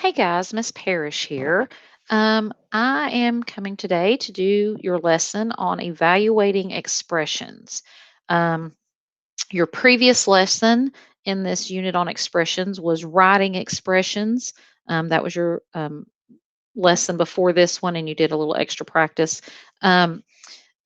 Hey guys, Miss Parrish here. I am coming today to do your lesson on evaluating expressions. Um, your previous lesson in this unit on expressions was writing expressions. That was your lesson before this one, and you did a little extra practice. Um,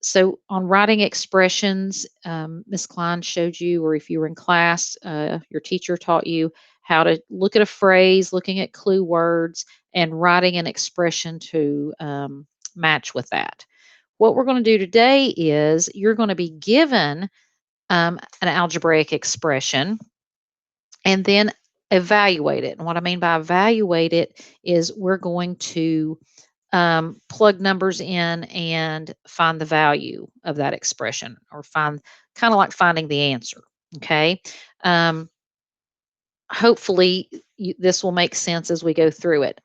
so on writing expressions, Ms. Klein showed you, or if you were in class, your teacher taught you how to look at a phrase, looking at clue words, and writing an expression to match with that. What we're going to do today is you're going to be given an algebraic expression and then evaluate it. And what I mean by evaluate it is we're going to plug numbers in and find the value of that expression, or find, kind of like finding the answer. Okay. Um, Hopefully this will make sense as we go through it.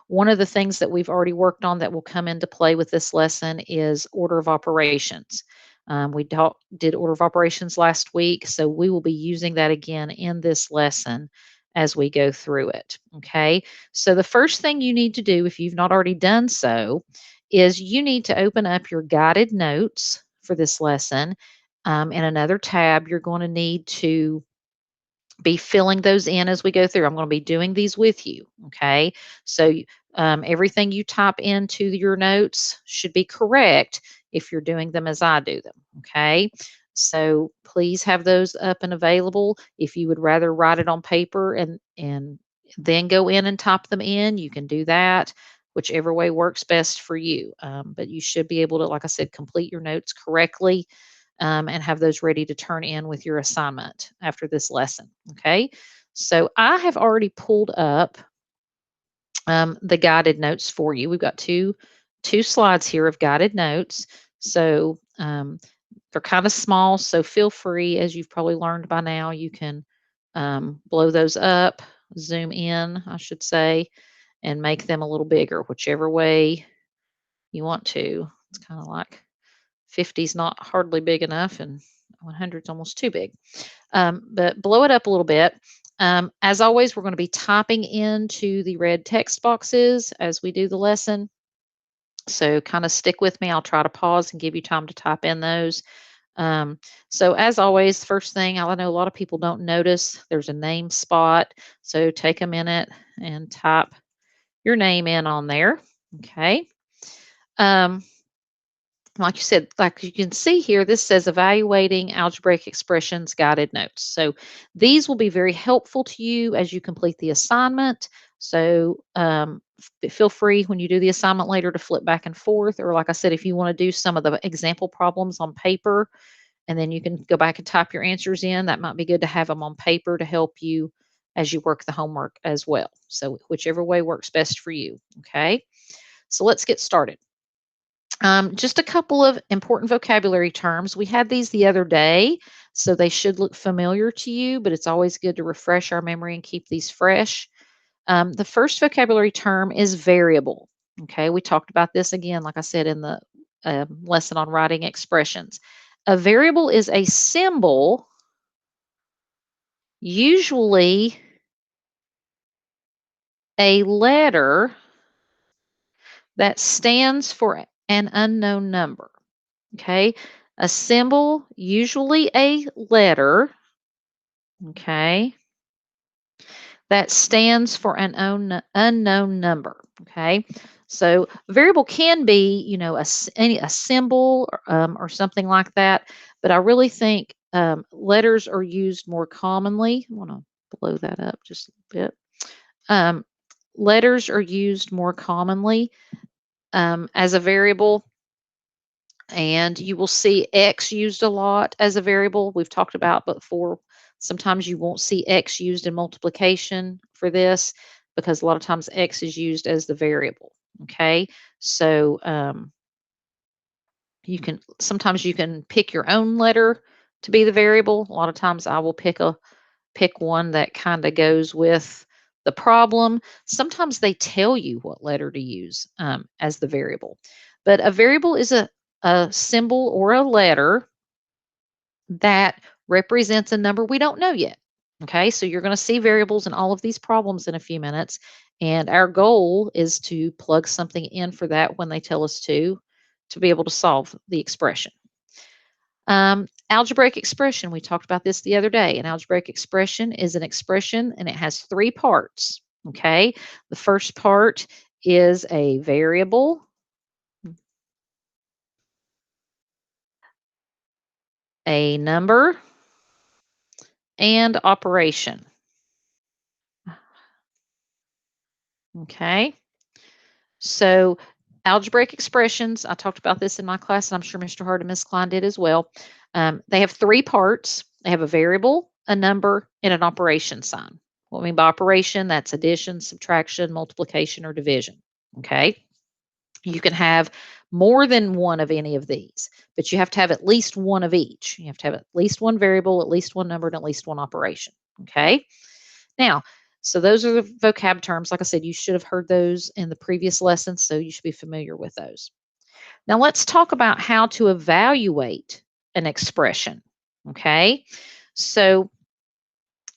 One of the things that we've already worked on that will come into play with this lesson is order of operations. Did order of operations last week, so we will be using that again in this lesson as we go through it. Okay, so the first thing you need to do, if you've not already done so, is you need to open up your guided notes for this lesson. In another tab, you're going to need to be filling those in as we go through. I'm going to be doing these with you. Okay. So everything you type into your notes should be correct if you're doing them as I do them. Okay. So please have those up and available. If you would rather write it on paper and then go in and type them in, you can do that, whichever way works best for you. But you should be able to, like I said, complete your notes correctly, and have those ready to turn in with your assignment after this lesson. Okay, so I have already pulled up the guided notes for you. We've got two slides here of guided notes. So they're kind of small, so feel free, as you've probably learned by now, you can blow those up, zoom in, I should say, and make them a little bigger, whichever way you want to. It's kind of like 50 is not hardly big enough, and 100 is almost too big. But blow it up a little bit. As always, we're going to be typing into the red text boxes as we do the lesson. So kind of stick with me. I'll try to pause and give you time to type in those. So as always, first thing, I know a lot of people don't notice there's a name spot. So take a minute and type your name in on there. Okay. Um, like you said, like you can see here, this says evaluating algebraic expressions guided notes. So these will be very helpful to you as you complete the assignment. So feel free when you do the assignment later to flip back and forth, or like I said, if you want to do some of the example problems on paper and then you can go back and type your answers in, that might be good to have them on paper to help you as you work the homework as well. So whichever way works best for you. Okay, so let's get started. Just a couple of important vocabulary terms. We had these the other day, so they should look familiar to you, but it's always good to refresh our memory and keep these fresh. The first vocabulary term is variable. Okay, we talked about this again, like I said, in the lesson on writing expressions. A variable is a symbol, usually a letter that stands for an unknown number. Okay, a symbol, usually a letter, okay, that stands for an unknown number. Okay, so variable can be, a symbol, or something like that, but I really think letters are used more commonly. I want to blow that up just a bit. Um, Letters are used more commonly as a variable. And you will see X used a lot as a variable. We've talked about before, sometimes you won't see X used in multiplication for this because a lot of times X is used as the variable. Okay, so sometimes you can pick your own letter to be the variable. A lot of times I will pick one that kind of goes with the problem. Sometimes they tell you what letter to use as the variable, but a variable is a symbol or a letter that represents a number we don't know yet. Okay, so you're going to see variables in all of these problems in a few minutes, And our goal is to plug something in for that when they tell us to be able to solve the expression. Algebraic expression, we talked about this the other day. An algebraic expression is an expression and it has three parts. Okay, the first part is a variable, a number, and operation. Okay, so algebraic expressions, I talked about this in my class, and I'm sure Mr. Hart and Ms. Klein did as well. They have three parts. They have a variable, a number, and an operation sign. What I mean by operation, that's addition, subtraction, multiplication, or division. Okay, you can have more than one of any of these, but you have to have at least one of each. You have to have at least one variable, at least one number, and at least one operation. Okay, now, so those are the vocab terms. Like I said, you should have heard those in the previous lessons, so you should be familiar with those. Now, let's talk about how to evaluate an expression. Okay, so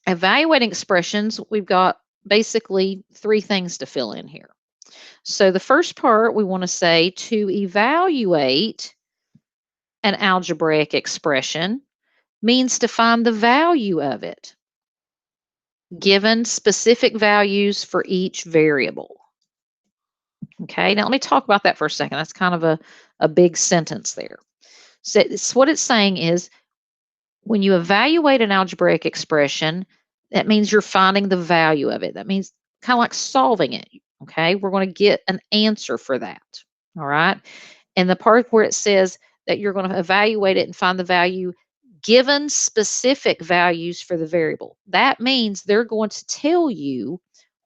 evaluating expressions, we've got basically three things to fill in here. So the first part, we want to say to evaluate an algebraic expression means to find the value of it, given specific values for each variable. Okay, now let me talk about that for a second. That's kind of a big sentence there. So what it's saying is when you evaluate an algebraic expression, that means you're finding the value of it. That means kind of like solving it. Okay, we're going to get an answer for that. All right. And the part where it says that you're going to evaluate it and find the value given specific values for the variable, that means they're going to tell you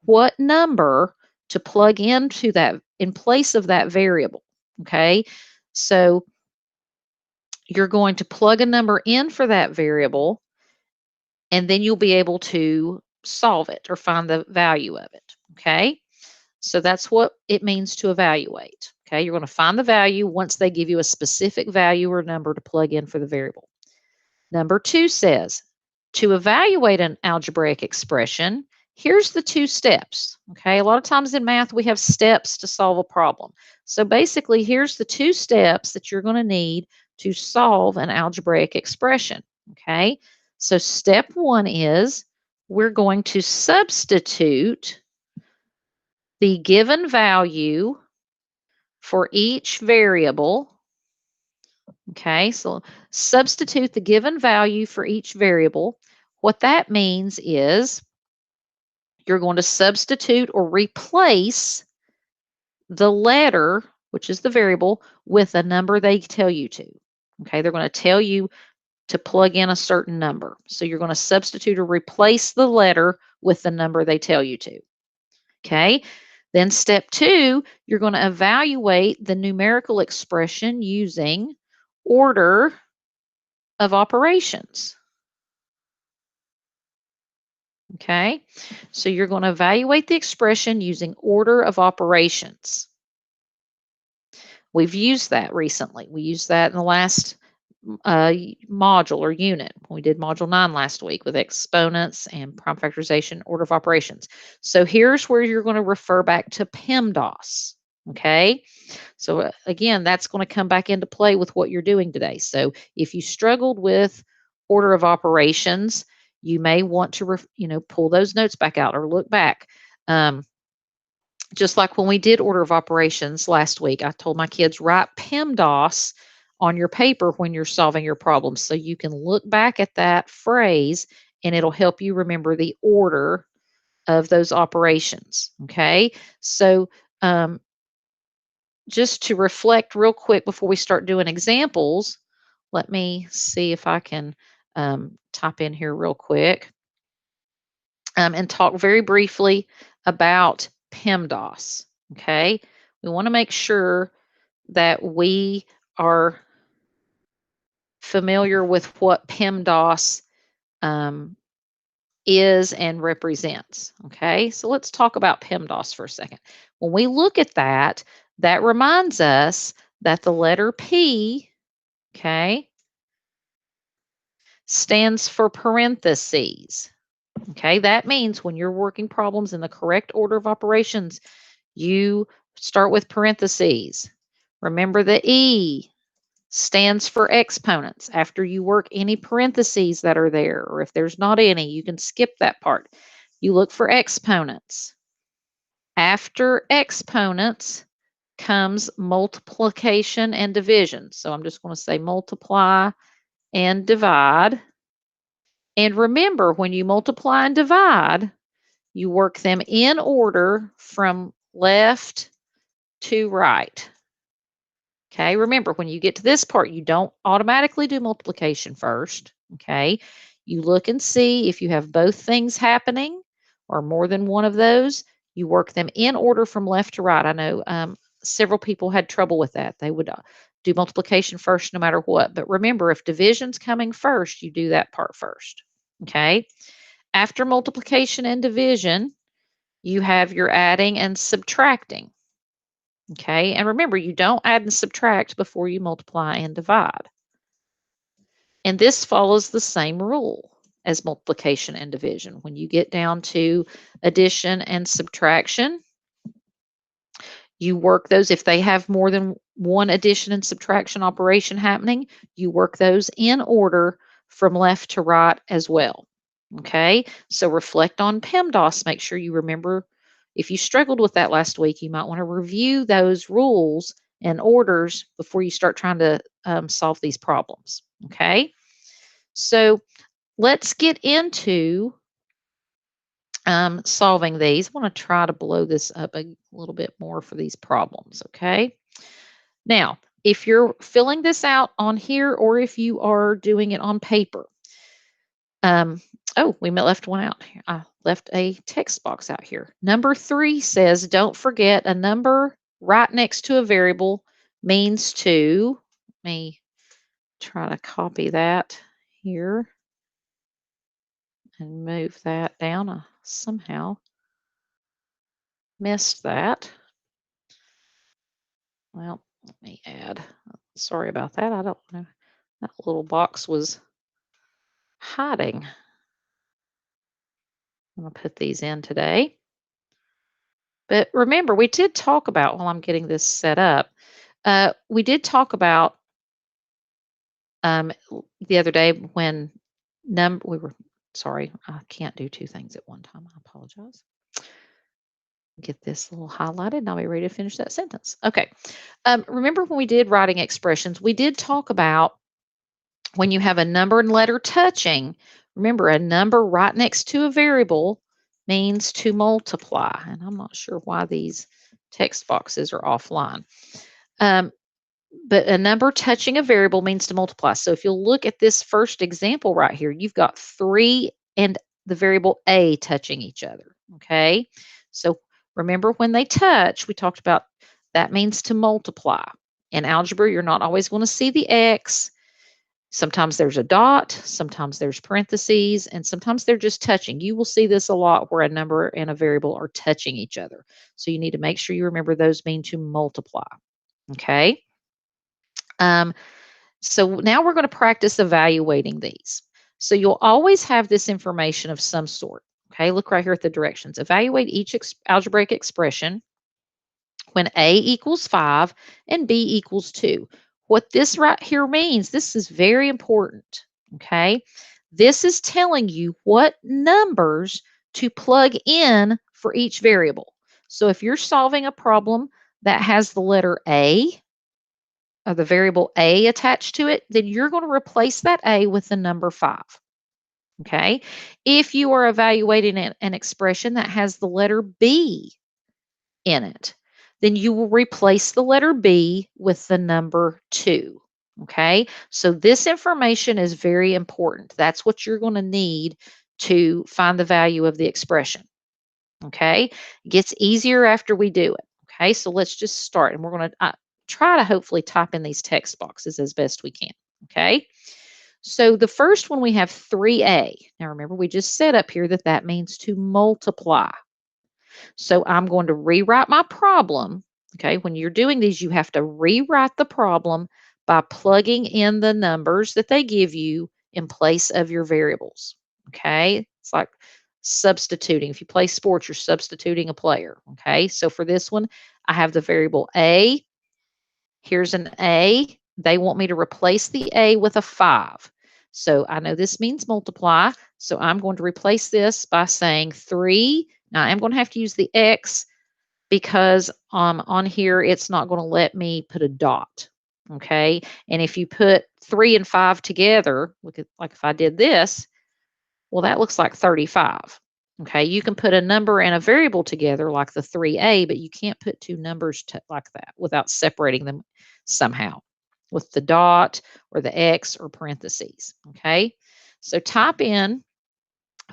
what number to plug into that in place of that variable. Okay. So you're going to plug a number in for that variable, and then you'll be able to solve it or find the value of it. Okay. So that's what it means to evaluate. Okay. You're going to find the value once they give you a specific value or number to plug in for the variable. Number two says to evaluate an algebraic expression, here's the two steps. Okay. A lot of times in math, we have steps to solve a problem. So basically, here's the two steps that you're going to need to solve an algebraic expression. Okay. So step one is we're going to substitute the given value for each variable. Okay, so substitute the given value for each variable. What that means is you're going to substitute or replace the letter, which is the variable, with a number they tell you to. Okay, they're going to tell you to plug in a certain number. So you're going to substitute or replace the letter with the number they tell you to. Okay, then step two, you're going to evaluate the numerical expression using order of operations. Okay, so you're going to evaluate the expression using order of operations. We've used that recently. We used that in the last module or unit. We did module 9 last week with exponents and prime factorization, order of operations. So here's where you're going to refer back to PEMDAS. Okay, so again, that's going to come back into play with what you're doing today. So if you struggled with order of operations, you may want to pull those notes back out or look back. Just like when we did order of operations last week, I told my kids, write PEMDAS on your paper when you're solving your problems so you can look back at that phrase and it'll help you remember the order of those operations. Okay, so just to reflect real quick before we start doing examples, let me see if I can type in here real quick and talk very briefly about PEMDAS. Okay, we want to make sure that we are familiar with what PEMDAS is and represents. Okay, so let's talk about PEMDAS for a second. When we look at that, that reminds us that the letter P, okay, stands for parentheses. Okay, that means when you're working problems in the correct order of operations, you start with parentheses. Remember the E stands for exponents. After you work any parentheses that are there, or if there's not any, you can skip that part. You look for exponents. After exponents comes multiplication and division. So I'm just going to say multiply and divide. And remember, when you multiply and divide, you work them in order from left to right. Okay, remember when you get to this part, you don't automatically do multiplication first. Okay, you look and see if you have both things happening or more than one of those. You work them in order from left to right. I know several people had trouble with that. They would do multiplication first no matter what. But remember, if division's coming first, you do that part first. Okay, after multiplication and division, you have your adding and subtracting. Okay, and remember, you don't add and subtract before you multiply and divide. And this follows the same rule as multiplication and division. When you get down to addition and subtraction, you work those. If they have more than one addition and subtraction operation happening, you work those in order from left to right as well. Okay, so reflect on PEMDAS. Make sure you remember. If you struggled with that last week, you might want to review those rules and orders before you start trying to solve these problems. Okay, so let's get into solving these. I want to try to blow this up a little bit more for these problems. Okay, now if you're filling this out on here or if you are doing it on paper, oh, we left one out. I left a text box out here. Number 3 says, don't forget a number right next to a variable means to, let me try to copy that here and move that down. I somehow missed that. Well, let me add. Sorry about that. I don't know. That little box was hiding. I'm going to put these in today. But remember, we did talk about, while I'm getting this set up, we did talk about um, the other day when we were, sorry, I can't do two things at one time. I apologize. Get this little highlighted and I'll be ready to finish that sentence. Okay. Remember when we did writing expressions, we did talk about when you have a number and letter touching, remember a number right next to a variable means to multiply. And I'm not sure why these text boxes are offline. But a number touching a variable means to multiply. So if you'll look at this first example right here, you've got 3 and the variable a touching each other. Okay. So remember when they touch, we talked about that means to multiply. In algebra, you're not always going to see the x. Sometimes there's a dot, sometimes there's parentheses, and sometimes they're just touching. You will see this a lot where a number and a variable are touching each other. So you need to make sure you remember those mean to multiply. Okay. So now we're going to practice evaluating these. So you'll always have this information of some sort. Okay, look right here at the directions. Evaluate each algebraic expression when A equals 5 and B equals 2. What this right here means, this is very important. Okay, this is telling you what numbers to plug in for each variable. So if you're solving a problem that has the letter A, the variable a attached to it, then you're going to replace that a with the number 5. Okay. If you are evaluating an expression that has the letter b in it, then you will replace the letter b with the number 2. Okay. So this information is very important. That's what you're going to need to find the value of the expression. Okay. It gets easier after we do it. Okay. So let's just start and we're going to try to hopefully type in these text boxes as best we can. Okay. So the first one we have 3a. Now remember, we just said up here that that means to multiply. So I'm going to rewrite my problem. Okay. When you're doing these, you have to rewrite the problem by plugging in the numbers that they give you in place of your variables. Okay. It's like substituting. If you play sports, you're substituting a player. Okay, so for this one, I have the variable a. Here's an a. They want me to replace the a with a 5. So I know this means multiply. So I'm going to replace this by saying 3. Now I'm going to have to use the x because on here it's not going to let me put a dot. Okay, and if you put 3 and 5 together, look at like if I did this, well, that looks like 35. Okay, you can put a number and a variable together like the 3a, but you can't put two numbers like that without separating them somehow with the dot or the x or parentheses. Okay, so type in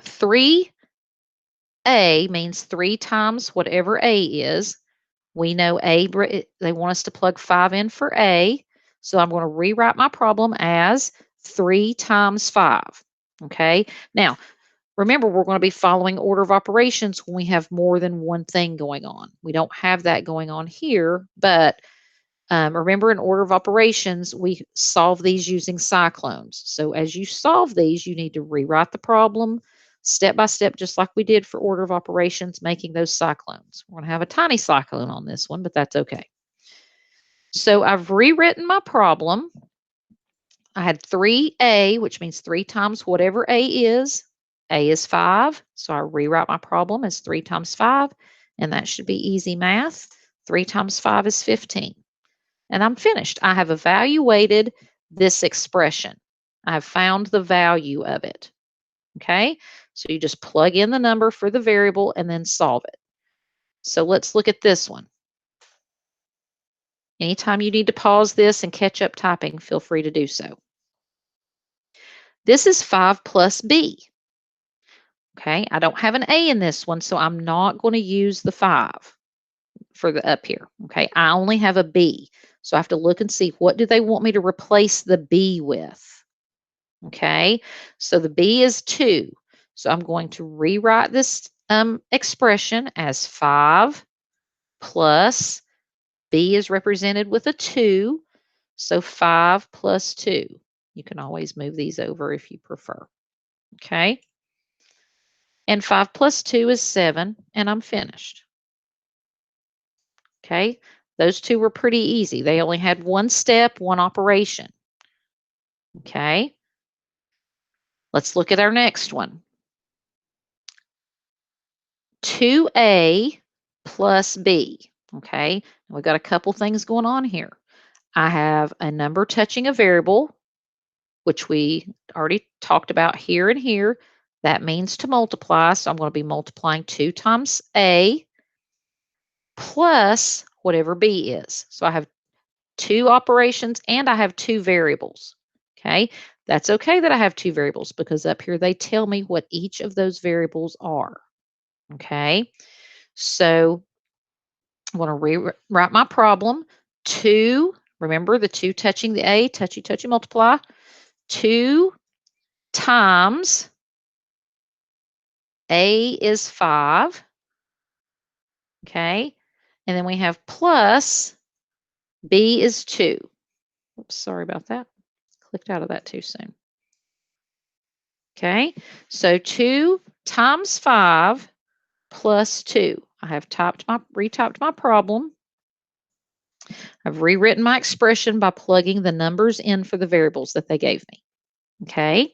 3a means 3 times whatever a is. We know a, they want us to plug 5 in for a. So I'm going to rewrite my problem as 3 times 5. Okay, now remember, we're going to be following order of operations when we have more than one thing going on. We don't have that going on here, but remember in order of operations, we solve these using cyclones. So as you solve these, you need to rewrite the problem step by step, just like we did for order of operations, making those cyclones. We're going to have a tiny cyclone on this one, but that's okay. So I've rewritten my problem. I had 3a, which means 3 times whatever a is. A is 5, so I rewrite my problem as 3 times 5, and that should be easy math. 3 times 5 is 15. And I'm finished. I have evaluated this expression. I have found the value of it. Okay, so you just plug in the number for the variable and then solve it. So let's look at this one. Anytime you need to pause this and catch up typing, feel free to do so. This is 5 plus b. Okay, I don't have an a in this one, so I'm not going to use the 5 for the up here. Okay, I only have a b. So I have to look and see what do they want me to replace the b with. Okay, so the b is 2. So I'm going to rewrite this expression as 5 plus b is represented with a 2. So 5 plus 2. You can always move these over if you prefer. Okay. And 5 plus 2 is 7, and I'm finished. Okay. Those two were pretty easy. They only had one step, one operation. Okay. Let's look at our next one. 2a plus b. Okay. We've got a couple things going on here. I have a number touching a variable, which we already talked about here and here. That means to multiply. So I'm going to be multiplying 2 times a plus whatever b is. So I have 2 operations and I have 2 variables. Okay, that's okay that I have 2 variables because up here they tell me what each of those variables are. Okay, so I'm going to rewrite my problem. 2, remember the 2 touching the a, touchy, touchy, multiply. 2 times a is 5. Okay, and then we have plus b is 2. Oops, sorry about that. Clicked out of that too soon. Okay, so 2 times 5 plus 2. I have retyped my problem. I've rewritten my expression by plugging the numbers in for the variables that they gave me. Okay,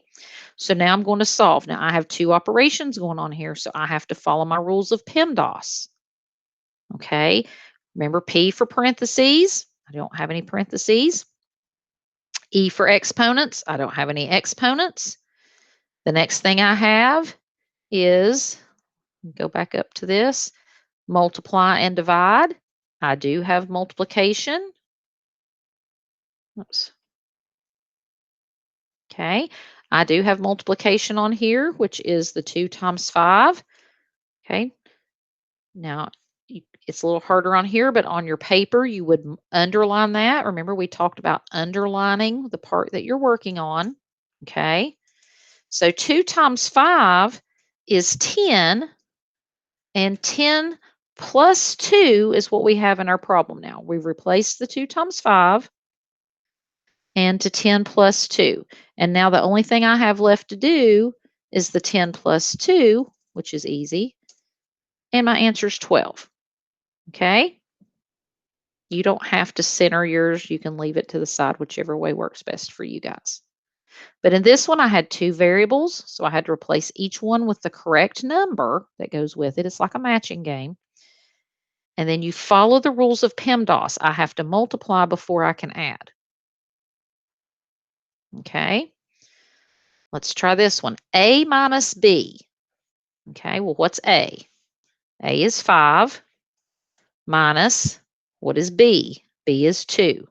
so now I'm going to solve. Now I have 2 operations going on here, so I have to follow my rules of PEMDAS. Okay, remember P for parentheses. I don't have any parentheses. E for exponents. I don't have any exponents. The next thing I have is, go back up to this, multiply and divide. I do have multiplication. Oops. Okay, I do have multiplication on here, which is the 2 times 5. Okay, now it's a little harder on here, but on your paper, you would underline that. Remember, we talked about underlining the part that you're working on. Okay, so 2 times 5 is 10, and 10 plus 2 is what we have in our problem now. We've replaced the 2 times 5 and to 10 plus 2. And now the only thing I have left to do is the 10 plus 2, which is easy. And my answer is 12. Okay? You don't have to center yours. You can leave it to the side, whichever way works best for you guys. But in this one, I had two variables, so I had to replace each one with the correct number that goes with it. It's like a matching game. And then you follow the rules of PEMDAS. I have to multiply before I can add. Okay? Let's try this one. A minus B. Okay, well, what's A? A is 5 minus, what is B? B is 2.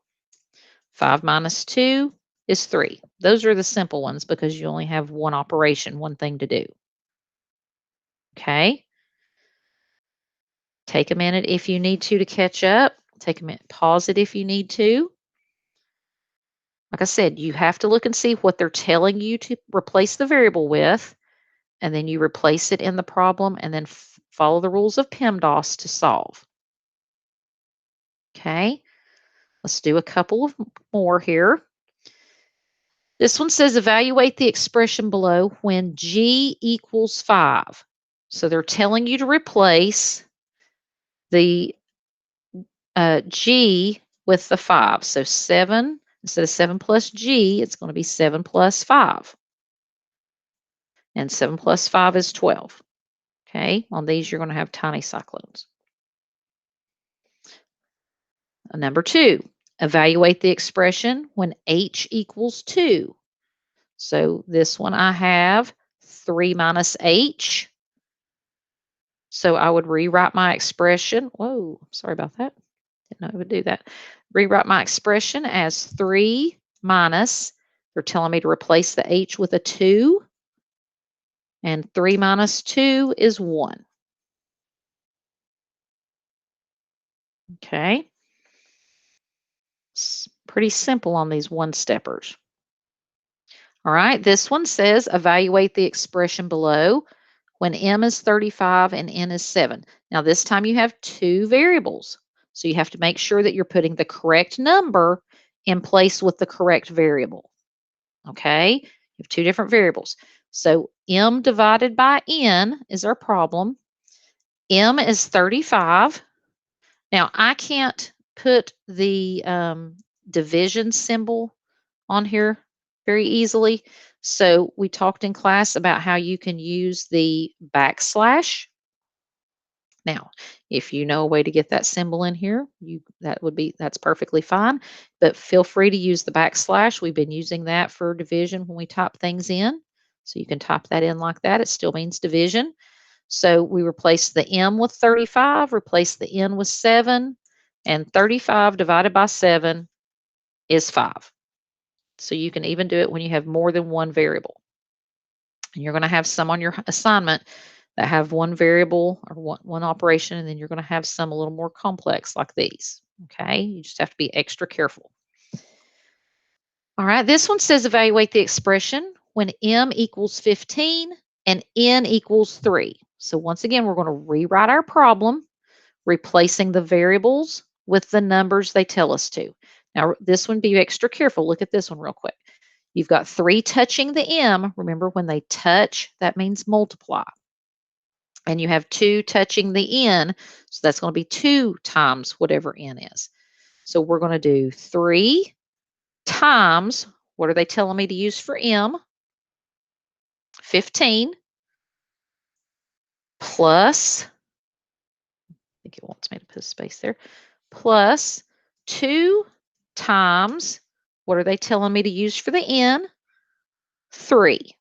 5 minus 2 is 3. Those are the simple ones because you only have one operation, one thing to do. Okay? Take a minute if you need to catch up. Take a minute, pause it if you need to. Like I said, you have to look and see what they're telling you to replace the variable with, and then you replace it in the problem and then follow the rules of PEMDAS to solve. Okay, let's do a couple of more here. This one says evaluate the expression below when G equals 5. So they're telling you to replace the G with the 5. So 7, instead of 7 plus G, it's going to be 7 plus 5. And 7 plus 5 is 12. Okay, on these you're going to have tiny cyclones. Number 2, evaluate the expression when H equals 2. So this one I have 3 minus H. So I would rewrite my expression. Whoa, sorry about that. Didn't know it would do that. Rewrite my expression as 3 minus, they're telling me to replace the H with a 2. And 3 minus 2 is 1. Okay. It's pretty simple on these one-steppers. All right, this one says evaluate the expression below when M is 35 and N is 7. Now this time you have two variables. So you have to make sure that you're putting the correct number in place with the correct variable. Okay, you have two different variables. So M divided by N is our problem. M is 35. Now I can't put the division symbol on here very easily. So we talked in class about how you can use the backslash. Now, if you know a way to get that symbol in here, that's perfectly fine. But feel free to use the backslash. We've been using that for division when we type things in. So you can type that in like that. It still means division. So we replace the M with 35, replace the N with 7, and 35 divided by 7 is 5. So you can even do it when you have more than one variable. And you're going to have some on your assignment that have one variable or one operation, and then you're going to have some a little more complex like these. Okay, you just have to be extra careful. All right, this one says evaluate the expression when M equals 15 and N equals 3. So once again, we're going to rewrite our problem, replacing the variables with the numbers they tell us to. Now, this one, be extra careful. Look at this one real quick. You've got 3 touching the M. Remember, when they touch, that means multiply. And you have 2 touching the N, so that's going to be 2 times whatever N is. So we're going to do 3 times, what are they telling me to use for M? 15 plus, I think it wants me to put a space there, plus 2 times, what are they telling me to use for the N? 3.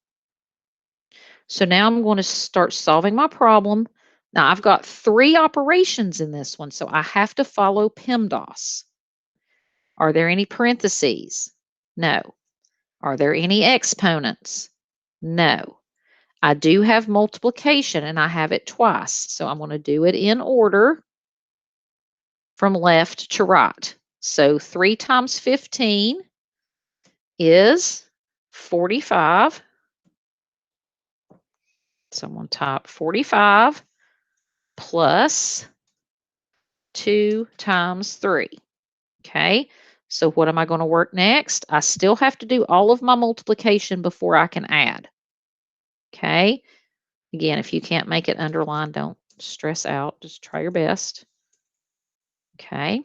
So now I'm going to start solving my problem. Now I've got 3 operations in this one, so I have to follow PEMDAS. Are there any parentheses? No. Are there any exponents? No. I do have multiplication and I have it twice, so I'm going to do it in order from left to right. So 3 times 15 is 45. So I'm going to type 45 plus 2 times 3. Okay, so what am I going to work next? I still have to do all of my multiplication before I can add. Okay, Again, if you can't make it underline, don't stress out. Just try your best. Okay.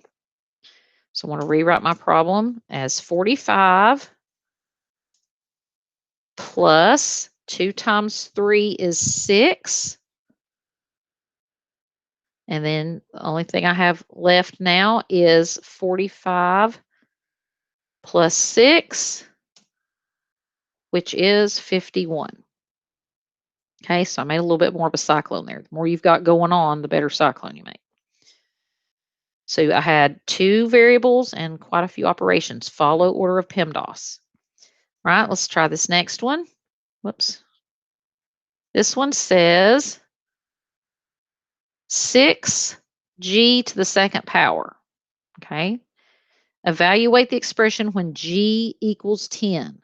So I want to rewrite my problem as 45 plus 2 times 3 is 6. And then the only thing I have left now is 45 plus 6, which is 51. Okay, so I made a little bit more of a cyclone there. The more you've got going on, the better cyclone you make. So I had 2 variables and quite a few operations. Follow order of PEMDAS. All right, let's try this next one. Whoops. This one says 6g to the second power. Okay. Evaluate the expression when g equals 10.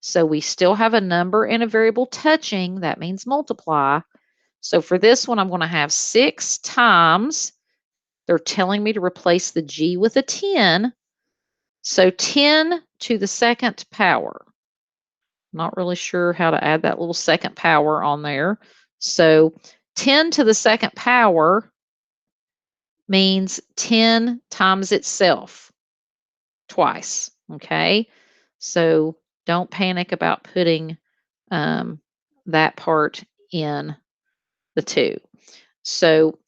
So we still have a number and a variable touching. That means multiply. So for this one, I'm going to have 6 times. They're telling me to replace the g with a 10. So 10 to the second power. Not really sure how to add that little second power on there. So 10 to the second power means 10 times itself twice. Okay. So don't panic about putting that part in the 2. So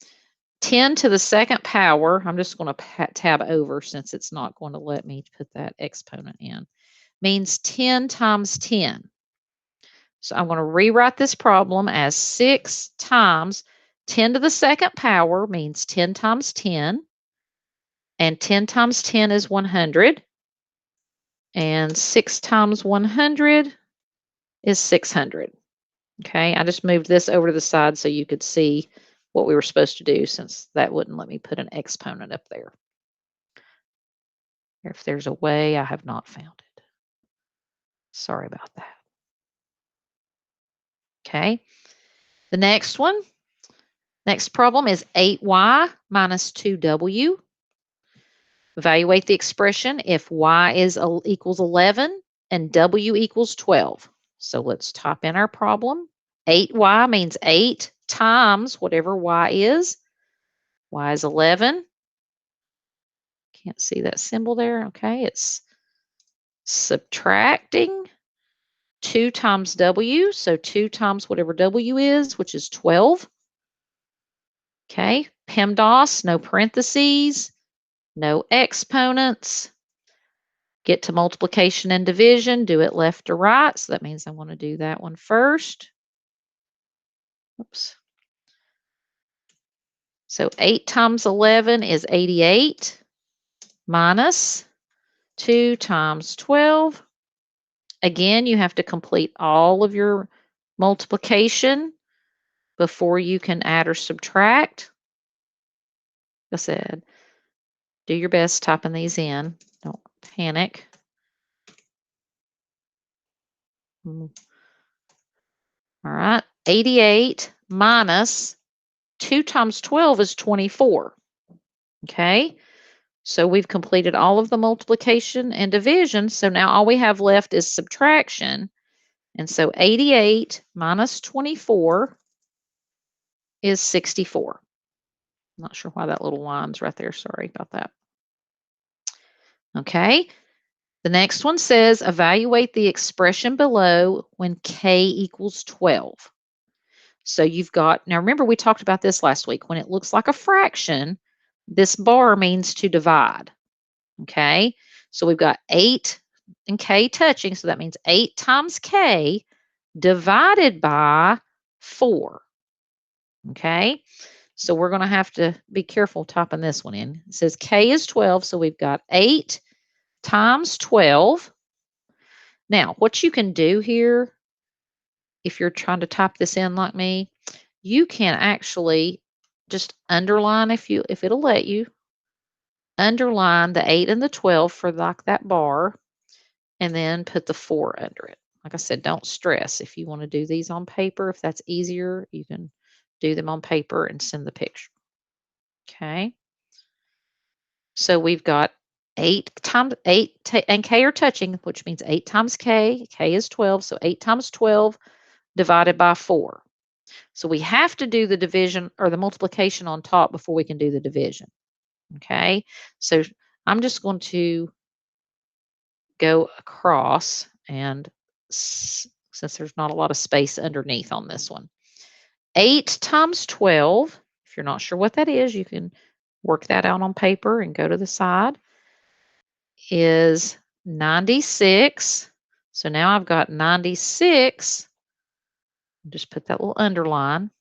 10 to the second power, I'm just going to tab over since it's not going to let me put that exponent in, means 10 times 10. So I'm going to rewrite this problem as 6 times 10 to the second power means 10 times 10. And 10 times 10 is 100. And 6 times 100 is 600. Okay, I just moved this over to the side so you could see what we were supposed to do since that wouldn't let me put an exponent up there. If there's a way, I have not found it. Sorry about that. Okay, the next one. Next problem is 8y minus 2w. Evaluate the expression if y equals 11 and w equals 12. So let's type in our problem. 8y means 8 times whatever y is. Y is 11. Can't see that symbol there. Okay, it's subtracting 2 times w. So 2 times whatever w is, which is 12. Okay, PEMDAS, no parentheses, no exponents. Get to multiplication and division, do it left to right. So that means I want to do that one first. Oops. So 8 times 11 is 88 minus 2 times 12. Again, you have to complete all of your multiplication before you can add or subtract. Like I said, do your best typing these in. Don't panic. All right, 88 minus 2 times 12 is 24. Okay, so we've completed all of the multiplication and division. So now all we have left is subtraction. And so 88 minus 24 is 64. Not sure why that little line's right there. Sorry about that. Okay, the next one says evaluate the expression below when k equals 12. So you've got, now remember we talked about this last week. When it looks like a fraction, this bar means to divide. Okay, so we've got 8 and k touching, so that means 8 times k divided by 4. Okay, so we're going to have to be careful typing this one in. It says k is 12, so we've got 8 times 12. Now, what you can do here, if you're trying to type this in like me, you can actually just underline, if it'll let you, underline the 8 and the 12 for like that bar, and then put the 4 under it. Like I said, don't stress. If you want to do these on paper, if that's easier, you can do them on paper and send the picture. Okay. So we've got 8 times 8 and k are touching, which means 8 times k. K is 12, so 8 times 12 divided by 4. So we have to do the division or the multiplication on top before we can do the division. Okay, so I'm just going to go across and since there's not a lot of space underneath on this one. 8 times 12, if you're not sure what that is, you can work that out on paper and go to the side, is 96. So now I've got 96. Just put that little underline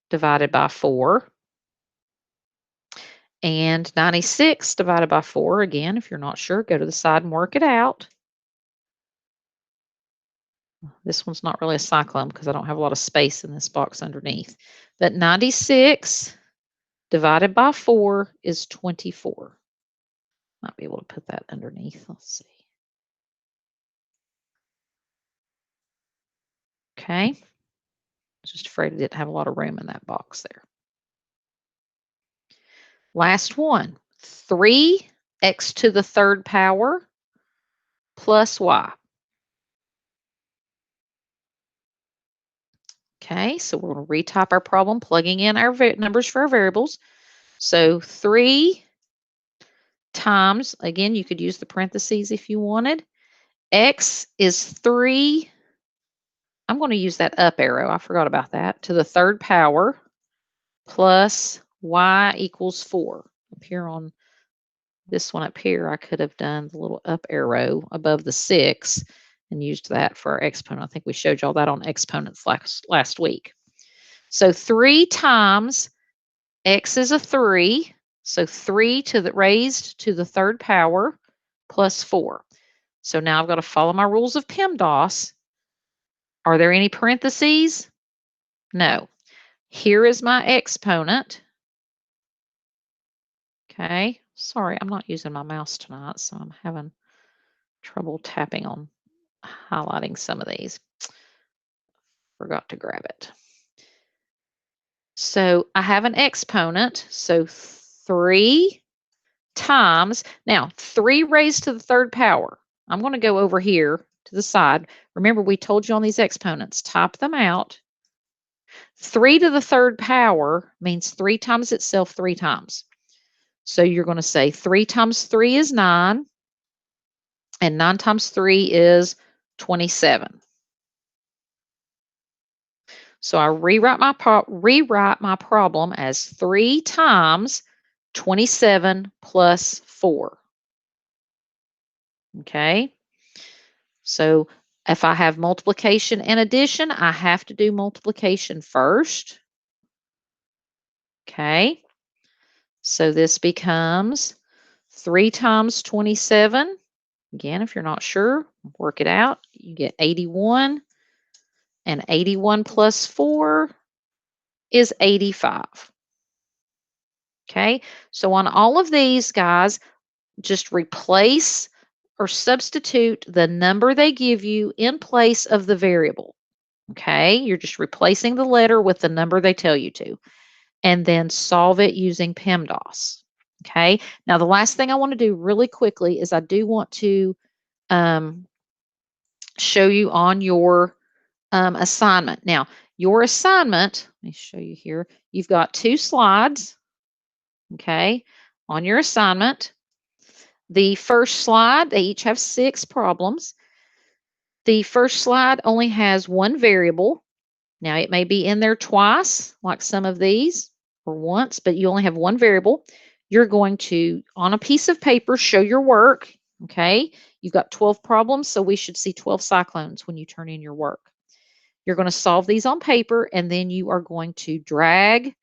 divided by 4. And 96 divided by 4, again, if you're not sure, go to the side and work it out. This one's not really a cyclone because I don't have a lot of space in this box underneath. But 96 divided by 4 is 24. Might be able to put that underneath. Let's see. Okay. I was just afraid I didn't have a lot of room in that box there. Last one. 3x to the third power plus y. Okay, so we're going to retype our problem, plugging in our numbers for our variables. So 3 times, again, you could use the parentheses if you wanted. X is 3. I'm going to use that up arrow. I forgot about that. To the third power plus y equals 4. Up here on this one up here, I could have done the little up arrow above the 6 and used that for our exponent. I think we showed y'all that on exponents last week. So 3 times x is a 3. So 3 to the raised to the third power plus 4. So now I've got to follow my rules of PEMDAS. Are there any parentheses? No. Here is my exponent. Okay. Sorry, I'm not using my mouse tonight, so I'm having trouble tapping on highlighting some of these. Forgot to grab it. So I have an exponent. So 3 times, now 3 raised to the third power. I'm going to go over here to the side. Remember, we told you on these exponents, type them out. 3 to the third power means 3 times itself 3 times. So you're going to say 3 times 3 is 9, and 9 times 3 is 27. So I rewrite my problem as 3 times 27 plus 4. Okay? So if I have multiplication and addition, I have to do multiplication first. Okay? So this becomes 3 times 27. Again, if you're not sure, work it out. You get 81. And 81 plus 4 is 85. Okay, so on all of these, guys, just replace or substitute the number they give you in place of the variable. Okay, you're just replacing the letter with the number they tell you to, and then solve it using PEMDAS. Okay, now the last thing I want to do really quickly is I do want to show you on your assignment. Now, your assignment, let me show you here. You've got 2 slides, okay, on your assignment. The first slide, they each have 6 problems. The first slide only has 1 variable. Now, it may be in there twice, like some of these, or once, but you only have 1 variable. You're going to, on a piece of paper, show your work, okay? You've got 12 problems, so we should see 12 cyclones when you turn in your work. You're going to solve these on paper, and then you are going to drag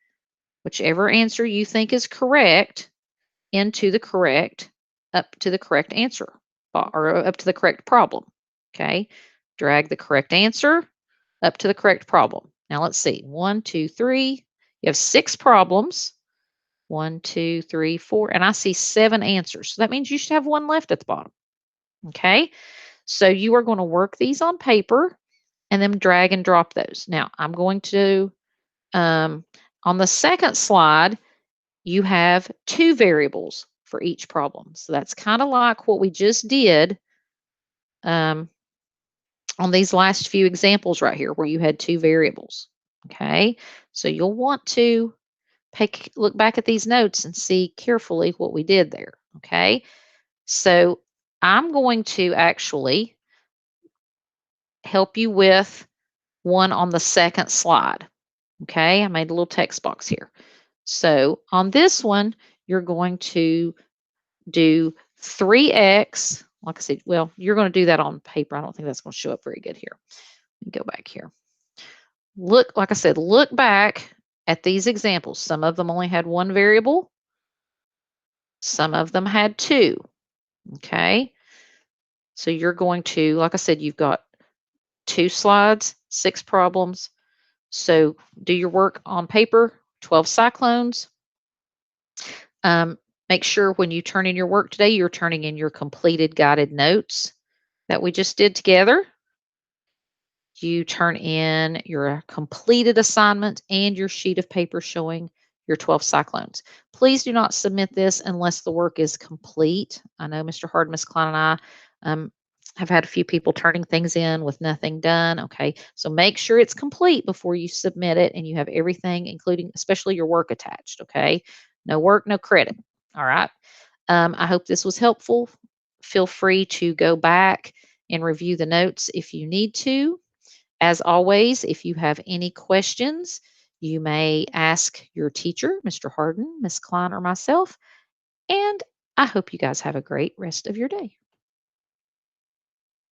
whichever answer you think is correct into the correct, up to the correct answer, or up to the correct problem. Okay, drag the correct answer up to the correct problem. Now let's see, 1, 2, 3. You have 6 problems. 1, 2, 3, 4, and I see 7 answers. So that means you should have 1 left at the bottom. Okay, so you are going to work these on paper and then drag and drop those. Now, I'm going to, on the second slide, you have 2 variables for each problem. So that's kind of like what we just did on these last few examples right here where you had two variables. Okay, so you'll want to look back at these notes and see carefully what we did there. Okay, so I'm going to actually help you with one on the second slide. Okay, I made a little text box here. So on this one, you're going to do 3x. Like I said, well, you're going to do that on paper. I don't think that's going to show up very good here. Let me go back here. Look, like I said, look back at these examples. Some of them only had one variable. Some of them had two. Okay. So you're going to, like I said, you've got 2 slides, 6 problems. So do your work on paper, 12 cyclones. Um, Make sure when you turn in your work today, you're turning in your completed guided notes that we just did together. You turn in your completed assignment and your sheet of paper showing your 12 cyclones. Please do not submit this unless the work is complete. I know Mr. Hard, Ms. Klein, and I have had a few people turning things in with nothing done. Okay, so make sure it's complete before you submit it and you have everything, including especially your work attached. Okay, no work, no credit. All right. I hope this was helpful. Feel free to go back and review the notes if you need to. As always, if you have any questions, you may ask your teacher, Mr. Harden, Miss Klein, or myself. And I hope you guys have a great rest of your day.